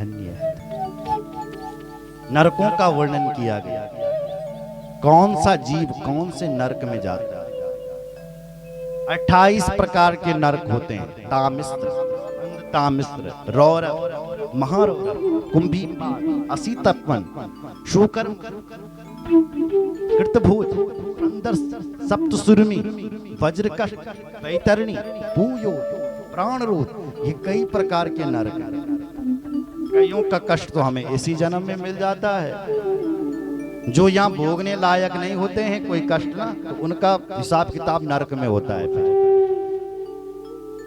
धन्य है। नरकों का वर्णन किया गया, कौन सा जीव कौन से नरक में जाता है। 28 प्रकार के नरक होते हैं, तामिस्र, तामिस्र, रौरव, महारौरव, कुंभीपाक, असीतपन, शूकर्म, कृतभोज, अंदर, सप्तसुरमी, वज्रकष्ट, वैतरणी, भूयो, प्राणरोध, ये कई प्रकार के नरक हैं। कईयों का कष्ट तो हमें इसी जन्म में मिल जाता है। जो यहाँ भोगने लायक नहीं होते हैं कोई कष्ट ना, तो उनका हिसाब किताब नरक में होता है।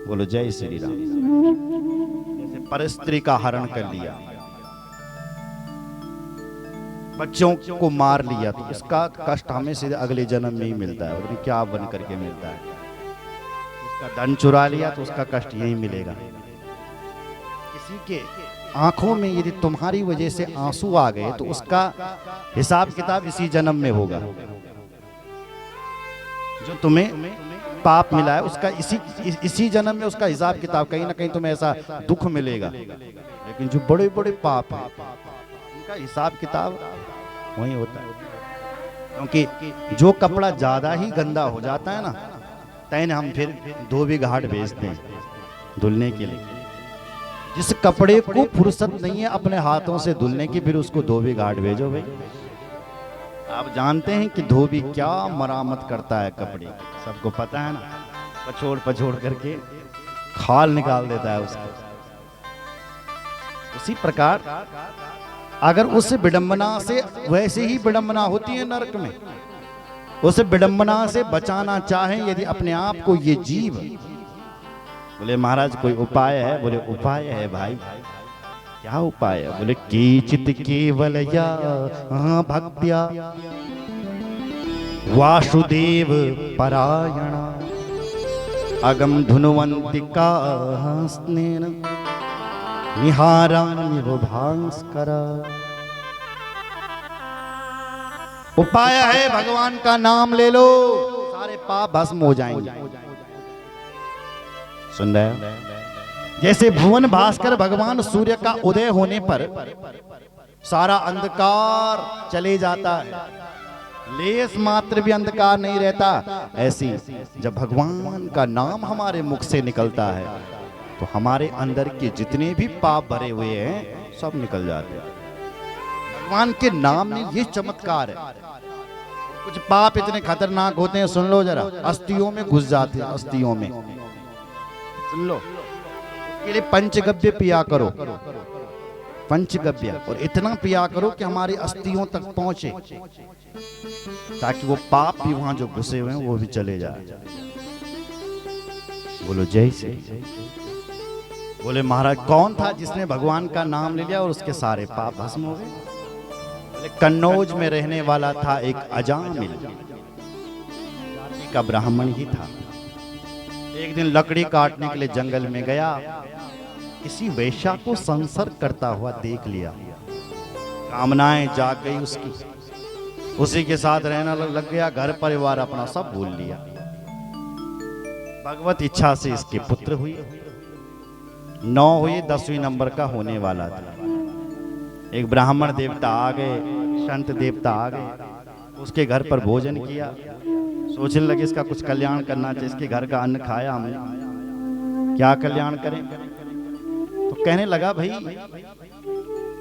बोलो जय श्री राम। जैसे परस्त्री का हरण कर लिया, बच्चों को मार लिया, तो उसका कष्ट हमें सीधे अगले जन्म में ही मिलता है। और क्या बन करके मिलता है। उसका धन चुरा लिया तो उसका कष्ट यही मिलेगा। किसी के आंखों में यदि तुम्हारी वजह से आंसू आ गए तो उसका हिसाब किताब इसी जन्म में होगा। जो तुम्हें पाप मिला है उसका इसी जन्म में उसका हिसाब किताब, कहीं ना कहीं तुम्हें ऐसा दुख मिलेगा। लेकिन जो बड़े बड़े पाप हैं उनका हिसाब किताब वही होता है। क्योंकि जो कपड़ा ज्यादा ही गंदा हो जाता है ना, तैन हम फिर धोबी घाट भेजते हैं धुलने के लिए। जिस कपड़े को फुर्सत नहीं है अपने हाथों से धुलने की, फिर उसको धोबी घाट भेजो भाई। आप जानते हैं कि धोबी क्या मरामत करता है कपड़े, सबको पता है ना। पछोड़ पछोड़ करके खाल निकाल देता है उसको। उसी प्रकार अगर उस विडंबना से, वैसे ही विडंबना होती है नरक में, उस विडंबना से बचाना चाहें यदि अपने आप को ये जीव। बोले महाराज कोई उपाय है? बोले उपाय है भाई। क्या उपाय है? बोले कीचित केवल या भक्त्या वासुदेव परायण अगम धुनुवंतिका स्नेन निहारान्यव भास्कर। उपाय है भगवान का नाम ले लो, सारे पाप भस्म हो जाएंगे। सुन रहे हो? जैसे भुवन भास्कर भगवान सूर्य का उदय होने पर सारा अंधकार चले जाता है, लेस मात्र भी अंधकार नहीं रहता, ऐसी जब भगवान का नाम हमारे मुख से निकलता है तो हमारे अंदर के जितने भी पाप भरे हुए हैं सब निकल जाते हैं। भगवान के नाम में ये चमत्कार है। कुछ पाप इतने खतरनाक होते हैं, सुन लो जरा, अस्थियों में घुस जाते हैं, अस्थियों में। सुन लो, के लिए पंचगव्य पिया करो, पंचगव्य, और इतना पिया करो कि हमारी अस्थियों तक पहुंचे, ताकि वो पाप भी वहां जो घुसे हुए हैं वो भी चले जाए। बोलो जय श्री। बोले महाराज कौन था जिसने भगवान का नाम ले लिया और उसके सारे पाप भस्म हो गए? बोले कन्नौज में रहने वाला था एक अजामिल जाति का ब्राह्मण ही था। एक दिन लकड़ी काटने के लिए जंगल में गया, किसी वैश्या को संसर्ग करता हुआ देख लिया, कामनाएं जाग गई उसकी, उसी के साथ रहना लग गया, घर परिवार अपना सब भूल लिया। भगवत इच्छा से इसके पुत्र हुए, 9 हुए, 10वीं नंबर का होने वाला था। एक ब्राह्मण देवता आ गए, संत देवता आ गए, उसके घर पर भोजन किया, सोचने लगे इसका कुछ कल्याण करना चाहिए, इसके घर का अन्न खाया हमने, क्या कल्याण करें? तो कहने लगा भाई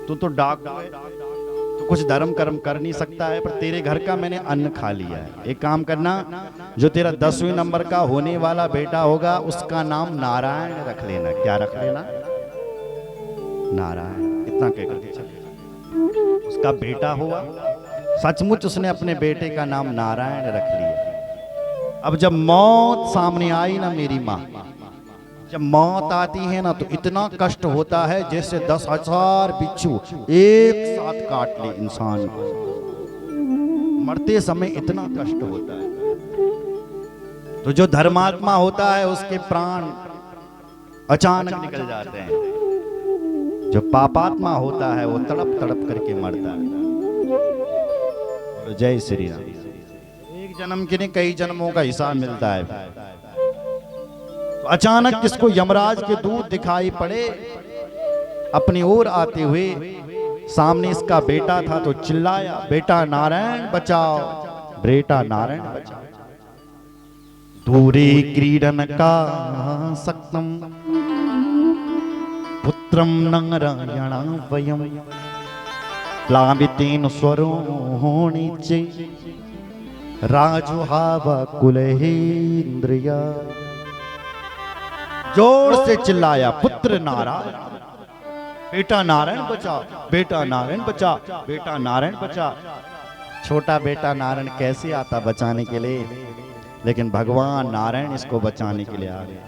तू तो डाकू है, तो कुछ धर्म कर्म कर नहीं सकता है, पर तेरे घर का मैंने अन्न खा लिया है। एक काम करना, जो तेरा 10वीं नंबर का होने वाला बेटा होगा उसका नाम नारायण रख लेना। क्या रख लेना? नारायण। इतना कहकर के चले। उसका बेटा हुआ, सचमुच उसने अपने बेटे का नाम नारायण रख लिया। अब जब मौत सामने आई ना मेरी माँ, जब मौत आती है ना तो इतना कष्ट होता है जैसे 10,000 बिच्छू एक साथ काट ले इंसान को। मरते समय इतना कष्ट होता है। तो जो धर्मात्मा होता है उसके प्राण अचानक निकल जाते हैं, जो पापात्मा होता है वो तड़प तड़प करके मरता है। तो जय श्री राम। एक जन्म के नहीं कई जन्मों का हिसाब मिलता है। तो अचानक किसको यमराज के दूत दिखाई पड़े, अपनी ओर आते हुए सामने इसका बेटा था तो चिल्लाया, बेटा नारायण बचाओ, बेटा नारायण बचाओ। दूरे क्रीडन का सक्तम पुत्रम नारायण वयम प्लावितेन स्वरोणिचे राजुहाव कुलहेन्द्रिया। जोर से चिल्लाया, पुत्र नारायण, बेटा नारायण बचा, बेटा नारायण बचा, बेटा नारायण बचा। छोटा बेटा नारायण कैसे आता बचाने के लिए, लेकिन भगवान नारायण इसको बचाने के लिए आ गए।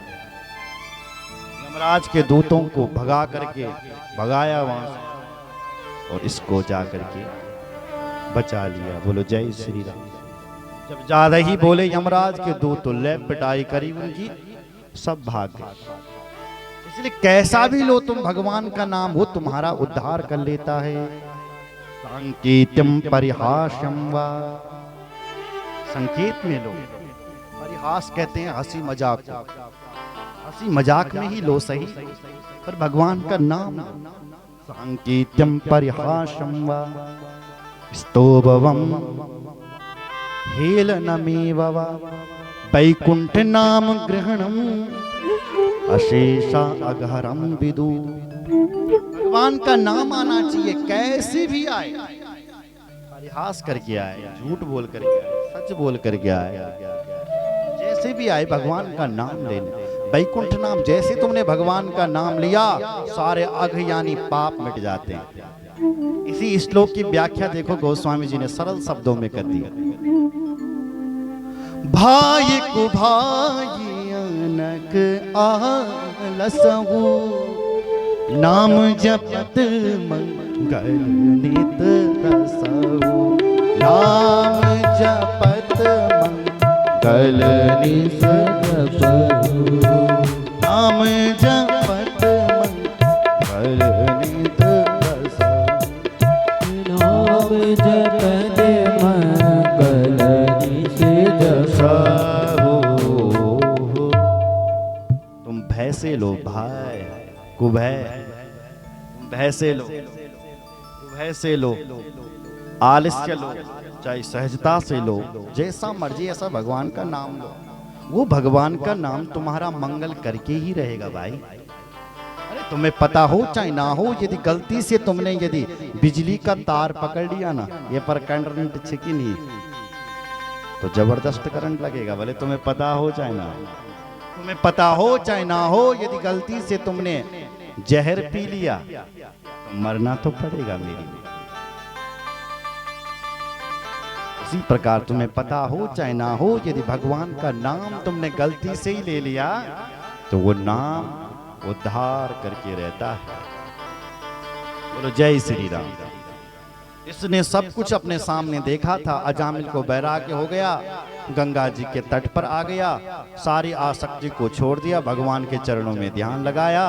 यमराज के दूतों को भगा करके भगाया वहां से और इसको जा करके बचा लिया। बोलो जय श्री राम। जब ज्यादा ही बोले यमराज के दूत तो ले पिटाई करी उनकी, सब भाग गए। इसलिए कैसा भी लो तुम भगवान का नाम, वो तुम्हारा उद्धार कर लेता है। संकेतम परिहासम वा, संकेत में लो, परिहास कहते हैं हंसी मजाक, हंसी मजाक में ही लो सही, पर भगवान का नाम। संकेतम परिहासम वा स्तोभवम हेलनमेव वा वैकुंठ नाम ग्रहणम अशेषा अघरम विदु। भगवान का नाम आना चाहिए, कैसे भी आए, परिहास करके आए, झूठ बोल करके आए, सच बोल करके आए, जैसे भी आए भगवान का नाम लेने। वैकुंठ नाम, जैसे तुमने भगवान का नाम लिया सारे अघ यानी पाप मिट जाते हैं। इसी श्लोक की व्याख्या देखो गोस्वामी जी ने सरल शब्दों में कर दी। भाई को भाई अनक आलसहु नाम जपत मंगल नित रसहु। नाम जपत मंगल नित रसहु। नाम जपत मंगल नित रसहु। नाम जपत मंगल नित रसहु। तुम भय से लो भाई, कुभय, भय से लो, कुभय से लो, आलस्य लो, चाहे सहजता से लो, जैसा मर्जी ऐसा भगवान का नाम लो। वो भगवान का नाम तुम्हारा मंगल करके ही रहेगा भाई। अरे तुम्हें पता हो चाहे ना हो, यदि गलती से तुमने यदि बिजली का तार पकड़ लिया ना, ये पर करंट छिकी नहीं तो जबरदस्त करंट लगेगा, भले तुम्हें पता हो चाहे ना हो। तुम्हें पता हो चाहे ना हो, यदि गलती से तुमने जहर पी लिया तो मरना तो पड़ेगा मेरी। इसी प्रकार तुम्हें पता हो चाहे ना हो, यदि भगवान का नाम तुमने गलती से ही ले लिया तो वो नाम उद्धार करके रहता है। बोलो जय श्री राम। इसने सब कुछ अपने सामने देखा था। अजामिल को वैराग्य हो गया, गंगा जी के तट पर आ गया, सारी आसक्ति को छोड़ दिया, भगवान के चरणों में ध्यान लगाया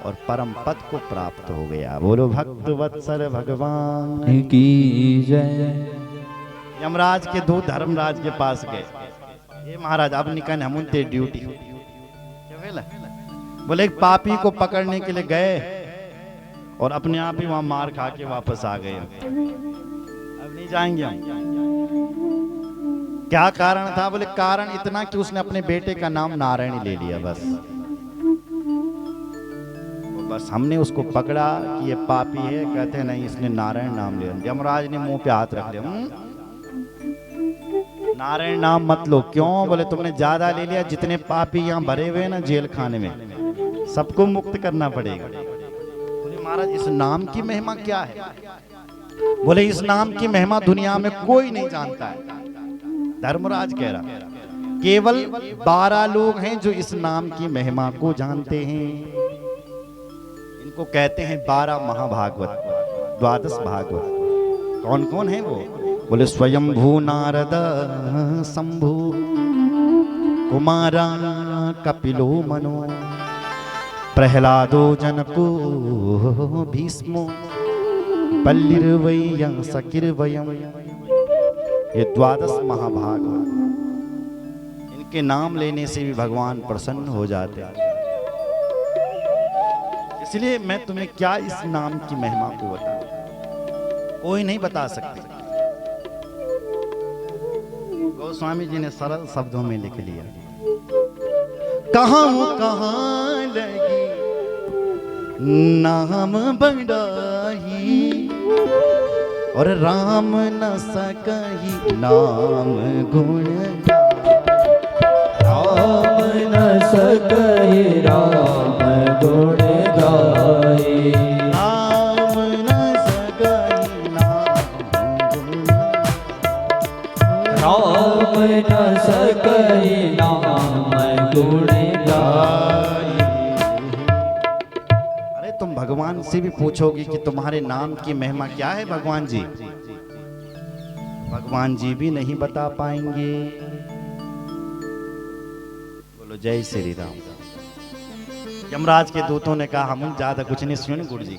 और परम पद को प्राप्त हो गया। बोलो भक्त वत्सल भगवान की जय। यमराज के दूत धर्मराज के पास गए, ये महाराज अब निकल हम उनते ड्यूटी। बोले एक पापी को पकड़ने के लिए गए और अपने आप ही वहां मार खा के वापस आ गए। अब नहीं जाएंगे हम। क्या कारण था? बोले कारण इतना कि उसने अपने बेटे का नाम नारायण ले लिया। बस हमने उसको पकड़ा कि ये पापी है, कहते नहीं इसने नारायण नाम लिया। यमराज ने मुंह पे हाथ रख लिया, नारायण नाम मत लो। क्यों? बोले तुमने ज्यादा ले लिया, जितने पापी यहाँ भरे हुए ना जेल खाने में सबको मुक्त करना पड़ेगा। बोले महाराज इस नाम की महिमा क्या है? बोले इस नाम की महिमा दुनिया में कोई नहीं जानता है। धर्मराज कह रहा केवल 12 लोग हैं जो इस नाम की महिमा को जानते हैं। इनको कहते हैं 12 महाभागवत, 12 भागवत। कौन कौन है वो? बोले स्वयंभू नारद शंभु कुमारा कपिलो मनो प्रहलादो जनको भीष्मो बल्लिर्वयं सकिर्वयं। ये 12 महाभागवत, इनके नाम लेने से भी भगवान प्रसन्न हो जाते हैं। इसलिए मैं तुम्हें क्या इस नाम की महिमा को बताऊं, कोई नहीं बता सकते। गोस्वामी जी ने सरल शब्दों में लिख लिया, कहाँ लगी नाम बड़ाई, और राम न सकही नाम गुण, राम न सकहि राम गुण गाए, राम न सकही नाम गुण, राम न सकहि नाम गुण गाए। अरे तुम भगवान से भी पूछोगे कि तुम्हारे नाम की महिमा क्या है भगवान जी, भगवान जी भी नहीं बता पाएंगे। बोलो जय श्री राम। यमराज के दूतों ने कहा हम ज्यादा कुछ नहीं सुने गुरु जी,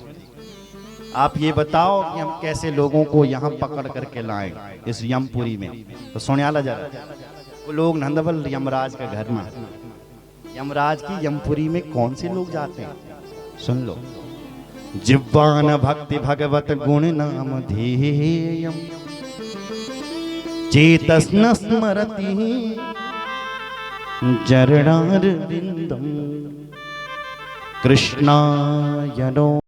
आप ये बताओ कि हम कैसे लोगों को यहाँ पकड़ करके लाएं इस यमपुरी में। तो सुनियाला जरा, वो लोग नंदबल यमराज का घर में, यमराज की यमपुरी में कौन से लोग जाते हैं सुन लो। जिह्वान भक्ति भगवत गुण नाम ध्येयम्, चेतस्न स्मरति चरणारविंदम्, कृष्णाय नो